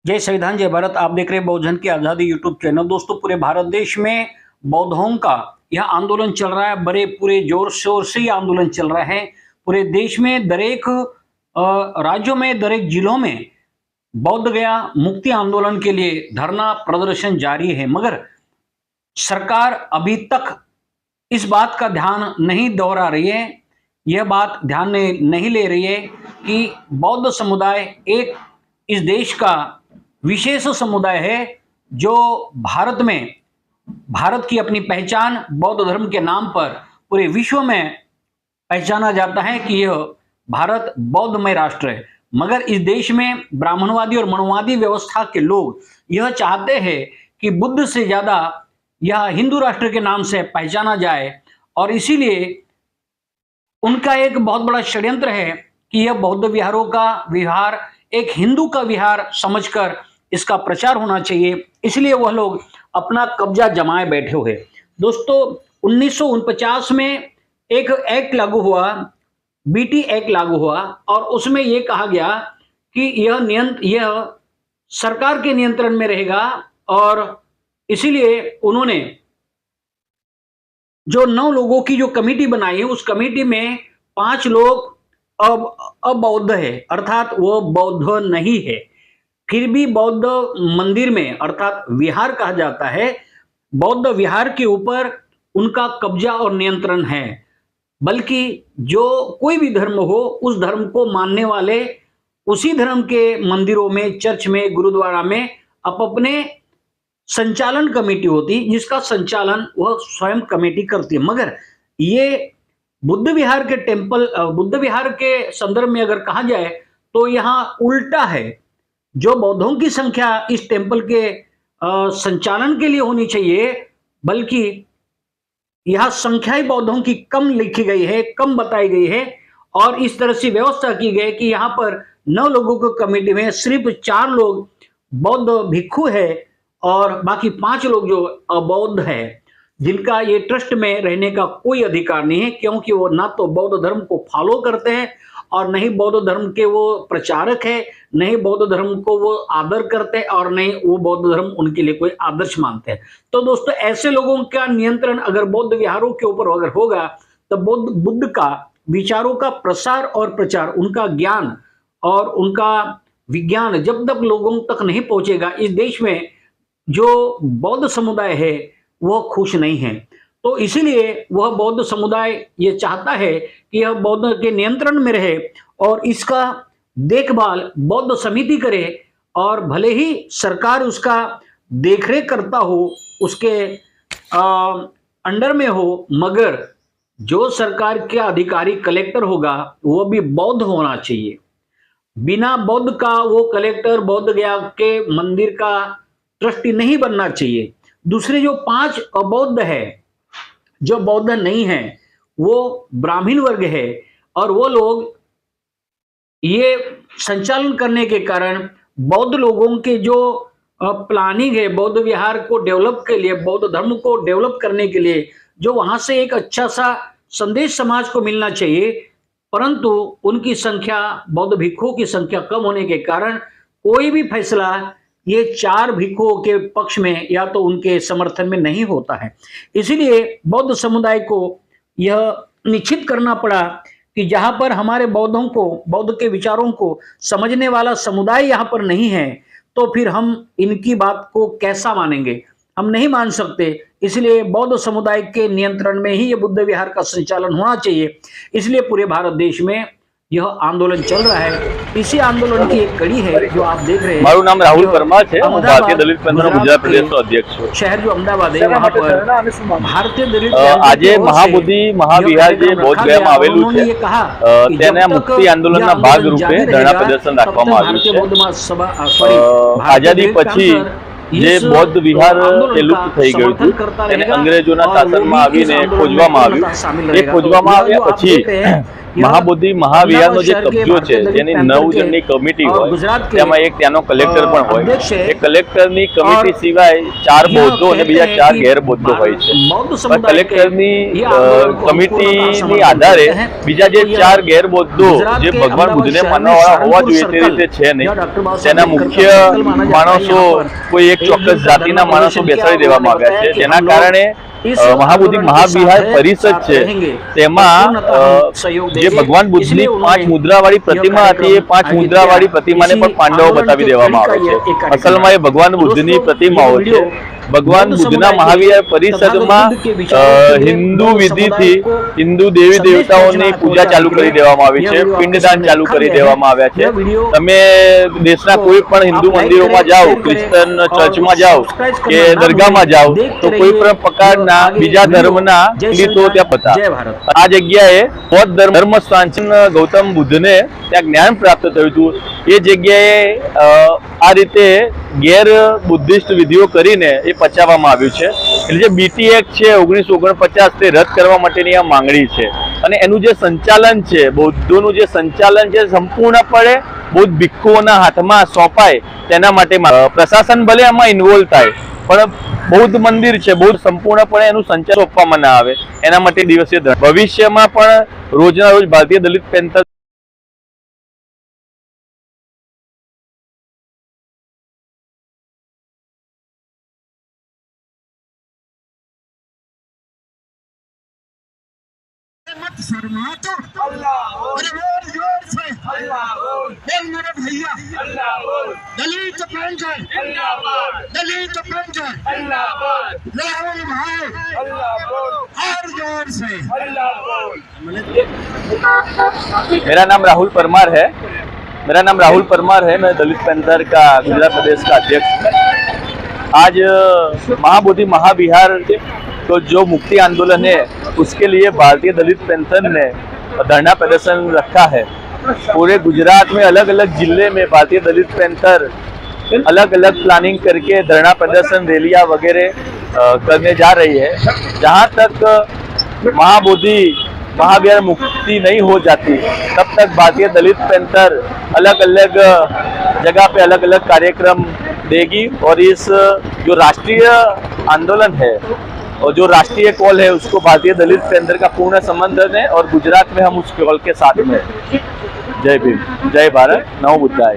जय संविधान जय भारत। आप देख रहे हैं बहुजन की आज़ादी यूट्यूब चैनल। दोस्तों, पूरे भारत देश में बौद्धों का यह आंदोलन चल रहा है। बड़े पूरे जोर शोर से ये आंदोलन चल रहा है। पूरे देश में दरेक राज्यों में दरेक जिलों में बौद्ध गया मुक्ति आंदोलन के लिए धरना प्रदर्शन जारी है, मगर सरकार अभी तक इस बात का ध्यान नहीं दोहरा रही है। यह बात ध्यान में नहीं ले रही है कि बौद्ध समुदाय एक इस देश का विशेष समुदाय है जो भारत की अपनी पहचान बौद्ध धर्म के नाम पर पूरे विश्व में पहचाना जाता है कि यह भारत बौद्धमय राष्ट्र है। मगर इस देश में ब्राह्मणवादी और मनुवादी व्यवस्था के लोग यह चाहते हैं कि बुद्ध से ज्यादा यह हिंदू राष्ट्र के नाम से पहचाना जाए, और इसीलिए उनका एक बहुत बड़ा षड्यंत्र है कि यह बौद्ध विहारों का विहार एक हिंदू का विहार समझकर इसका प्रचार होना चाहिए। इसलिए वह लोग अपना कब्जा जमाए बैठे हुए। दोस्तों, 1949 में एक एक्ट लागू हुआ, बीटी एक्ट लागू हुआ, और उसमें यह कहा गया कि यह सरकार के नियंत्रण में रहेगा, और इसीलिए उन्होंने जो 9 लोगों की जो कमेटी बनाई है, उस कमेटी में 5 लोग अबौद्ध है, अर्थात वो बौद्ध नहीं है। फिर भी बौद्ध मंदिर में, अर्थात विहार कहा जाता है, बौद्ध विहार के ऊपर उनका कब्जा और नियंत्रण है। बल्कि जो कोई भी धर्म हो, उस धर्म को मानने वाले उसी धर्म के मंदिरों में, चर्च में, गुरुद्वारा में अपने संचालन कमेटी होती, जिसका संचालन वह स्वयं कमेटी करती है। मगर ये बुद्ध विहार के संदर्भ में अगर कहा जाए तो यहाँ उल्टा है। जो बौद्धों की संख्या इस टेम्पल के संचालन के लिए होनी चाहिए, बल्कि यह संख्या ही बौद्धों की कम लिखी गई है, कम बताई गई है, और इस तरह से व्यवस्था की गई कि यहाँ पर 9 लोगों की कमेटी में सिर्फ 4 लोग बौद्ध भिक्षु है और बाकी 5 लोग जो अबौद्ध है, जिनका ये ट्रस्ट में रहने का कोई अधिकार नहीं है, क्योंकि वो ना तो बौद्ध धर्म को फॉलो करते हैं और नहीं बौद्ध धर्म के वो प्रचारक है, नहीं बौद्ध धर्म को वो आदर करते हैं, और नहीं वो बौद्ध धर्म उनके लिए कोई आदर्श मानते हैं। तो दोस्तों, ऐसे लोगों का नियंत्रण अगर बौद्ध विहारों के ऊपर अगर होगा तो बुद्ध का विचारों का प्रसार और प्रचार, उनका ज्ञान और उनका विज्ञान जब तक लोगों तक नहीं पहुंचेगा, इस देश में जो बौद्ध समुदाय है वो खुश नहीं है। तो इसीलिए वह बौद्ध समुदाय ये चाहता है कि यह बौद्ध के नियंत्रण में रहे और इसका देखभाल बौद्ध समिति करे, और भले ही सरकार उसका देखरेख करता हो, उसके अंडर में हो, मगर जो सरकार के अधिकारी कलेक्टर होगा वो भी बौद्ध होना चाहिए। बिना बौद्ध का वो कलेक्टर बौद्ध गया के मंदिर का ट्रस्टी नहीं बनना चाहिए। दूसरे जो 5 अबौद्ध है, जो बौद्ध नहीं है, वो ब्राह्मण वर्ग है, और वो लोग ये संचालन करने के कारण बौद्ध लोगों के जो प्लानिंग है बौद्ध विहार को डेवलप के लिए, बौद्ध धर्म को डेवलप करने के लिए, जो वहां से एक अच्छा सा संदेश समाज को मिलना चाहिए, परंतु उनकी संख्या, बौद्ध भिक्षुओं की संख्या कम होने के कारण कोई भी फैसला ये 4 भिक्षुओं के पक्ष में या तो उनके समर्थन में नहीं होता है। इसीलिए बौद्ध समुदाय को यह निश्चित करना पड़ा कि जहां पर हमारे बौद्धों को, बौद्ध के विचारों को समझने वाला समुदाय यहाँ पर नहीं है, तो फिर हम इनकी बात को कैसा मानेंगे? हम नहीं मान सकते। इसलिए बौद्ध समुदाय के नियंत्रण में ही ये बुद्ध विहार का संचालन होना चाहिए। इसलिए पूरे भारत देश में यह आंदोलन चल रहा है। इसी आंदोलन की एक कड़ी है जो आप देख रहे हैं। मारू नाम राहुल परमार है, भारतीय दलित गुजरात प्रदेश अध्यक्ष शहर जो अमदावाद है, वहां पर भारतीय दलित आज महाबोधि महाविहार જે બોધગયામાં આવેલું છે તેના મુક્તિ આંદોલનના ભાગ રૂપે ધરણા પ્રદર્શન રાખવામાં આવ્યું છે। આઝાદી પછી જે બૌદ્ધ વિહાર એ લુપ્ત થઈ ગયું હતું, તેને અંગ્રેજોના શાસનમાં આવીને ખોજવામાં આવ્યું। એ ખોજવામાં આવ્યા પછી મહાબોધિ મહાવિહારનો જે કબજો છે જેની 9 જણની કમિટી હોય તેમાં એક ત્યાંનો કલેક્ટર પણ હોય એ કલેક્ટરની કમિટી સિવાય 4 બૌદ્ધો અને બીજા 4 ગેરબૌદ્ધો હોય છે પણ કલેક્ટરની કમિટીની આધારે બીજા જે 4 ગેરબૌદ્ધો જે ભગવાન બુદ્ધને માનવાવાળા હોવા જોઈએ તે રીતે છે નહીં તેના મુખ્ય માણસો કોઈ એક ચોક્કસ જાતિના માણસો બેસાડી દેવામાં આવ્યા છે જેના કારણે મહાબોધિ મહાવિહાર પરિષદ છે તેમાં જે ભગવાન બુદ્ધની 5 મુદ્રાવાળી પ્રતિમા હતી એ 5 મુદ્રાવાળી પ્રતિમાને પણ પાંડવો બતાવી દેવામાં આવે છે અસલમાં એ ભગવાન બુદ્ધની પ્રતિમાઓ છે ભગવાન બુદ્ધના મહાવિહાર પરિષદમાં હિન્દુ વિધિથી હિન્દુ દેવી દેવતાઓની પૂજા ચાલુ કરી દેવામાં આવી છે પિંડદાન ચાલુ કરી દેવામાં આવ્યા છે તમે દેશના કોઈ પણ હિન્દુ મંદિરોમાં જાઓ ક્રિશ્ચન ચર્ચમાં જાઓ કે દરગાહમાં જાઓ તો કોઈ પણ પ્રકારના બીજા ધર્મના પંડિતો ત્યાં હતા આ જગ્યાએ બૌદ્ધ ધર્મ સ્થાન ગૌતમ બુદ્ધને ત્યાં જ્ઞાન પ્રાપ્ત થયું હતું એ જગ્યાએ આ રીતે ગેર બુદ્ધિસ્ટ વિધિઓ કરીને એ પચાવવામાં આવ્યું છે એટલે જે બીટી એક્ટ છે 1949 તે રદ કરવા માટેની આ માંગણી છે અને એનું જે સંચાલન છે બૌદ્ધોનું જે સંચાલન છે સંપૂર્ણપણે બૌદ્ધ ભિક્ષુઓના હાથમાં સોંપાય તેના માટે પ્રશાસન ભલે આમાં ઇન્વોલ્વ થાય પણ બૌદ્ધ મંદિર છે બૌદ્ધ સંપૂર્ણપણે એનું સંચાલન સોંપવામાં ના આવે એના માટે દિવસીય ભવિષ્યમાં પણ રોજના રોજ ભારતીય દલિત પેન્થર मत शर्मा तो अल्लाह बोल जोर से अल्लाह बोल मेरे भैया अल्लाह बोल दलित पेंशन जिंदाबाद दलित पेंशन जिंदाबाद राहुल भाई अल्लाह बोल और जोर से अल्लाह बोल मेरा नाम राहुल परमार है मैं दलित पेंथर का गुजरात प्रदेश का अध्यक्ष हूँ आज महाबोधि महाविहार तो जो मुक्ति आंदोलन है उसके लिए भारतीय दलित पेंथर ने धरना प्रदर्शन रखा है पूरे गुजरात में अलग अलग जिले में भारतीय दलित पेंथर अलग अलग प्लानिंग करके धरना प्रदर्शन रैलियां वगैरह करने जा रही है जहां तक महाबोधि महाविहार मुक्ति नहीं हो जाती तब तक भारतीय दलित पेंथर अलग अलग जगह पे अलग अलग कार्यक्रम देगी और इस जो राष्ट्रीय आंदोलन है और जो राष्ट्रीय कॉल है उसको भारतीय दलित पेंथर का पूर्ण समर्थन है और गुजरात में हम उस कॉल के साथ में जय भीम जय भारत नमो बुद्धाय।